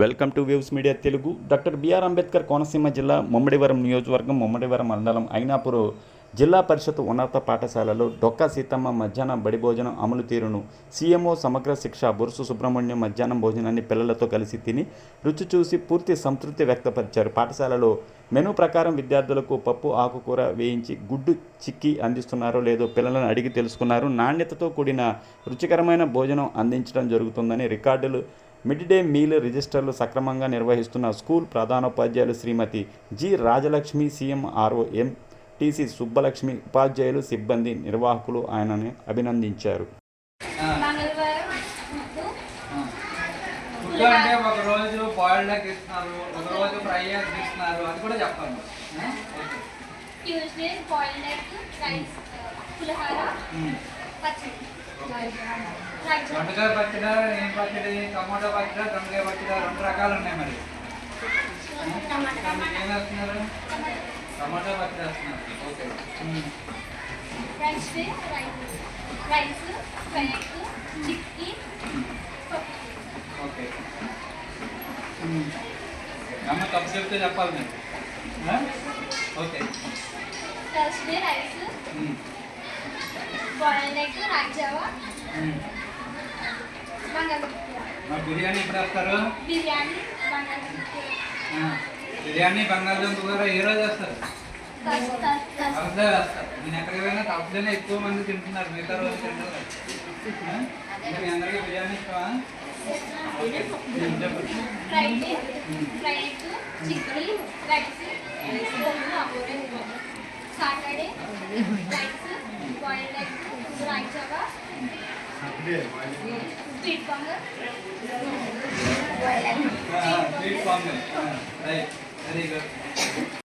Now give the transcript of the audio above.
Welcome to Views Media Telugu. Doctor B R Ambedkar Konaseema జిల్లా ముమ్మడివరం నియోజకవర్గం ముమ్మడివరం మండలం అయినాపూర్ జిల్లా పరిషత్ ఉన్నత పాఠశాలలో డొక్కా సీతమ్మ మధ్యాహ్నం బడి భోజనం అమలు తీరును సీఎంఓ సమగ్ర శిక్ష బొరుసు సుబ్రహ్మణ్యం మధ్యాహ్నం భోజనాన్ని పిల్లలతో కలిసి తిని రుచి చూసి పూర్తి సంతృప్తి వ్యక్తపరిచారు. పాఠశాలలో మెనూ ప్రకారం విద్యార్థులకు పప్పు ఆకుకూర వేయించి గుడ్డు చిక్కి అందిస్తున్నారో లేదో పిల్లలను అడిగి తెలుసుకున్నారు. నాణ్యతతో కూడిన రుచికరమైన భోజనం అందించడం జరుగుతుందని రికార్డులు మిడ్ డే మీల్ రిజిస్టర్లు సక్రమంగా నిర్వహిస్తున్న స్కూల్ ప్రధానోపాధ్యాయులు శ్రీమతి G Rajalakshmi, CMRO MTC Subbalakshmi, ఉపాధ్యాయులు, సిబ్బంది, నిర్వాహకులు ఆయనని అభినందించారు. దొండకాయ పచ్చడి, ఏం పచ్చడి, టమాటో పచ్చడి, దొండకాయ పచ్చడి, రెండు రకాలు ఉన్నాయి. మరి ఏం వేస్తున్నారు? టమాటో పచ్చడి వేస్తున్నారు. ఓకే. ఓకే. అమ్మ తప్పు చెప్తే చెప్పాలి మీరు. ఓకే. బిర్యానీ ఎప్పుడు వేస్తారు? బిర్యానీ బంగాళదుంప కూర ఏ రోజు వేస్తారు? థర్స్డే వేస్తారు. నేను ఎక్కడికి పోయినా థర్స్డేనే ఎక్కువ మంది తింటున్నారు, మిగతా రోజు తింటారు. మీ అందరికీ బిర్యానీ ఇష్టమా? సాటర్డే బాయిల్డ్ ఎగ్, రాయిజావా, sweet pongal, sweet pongal. Right, very good.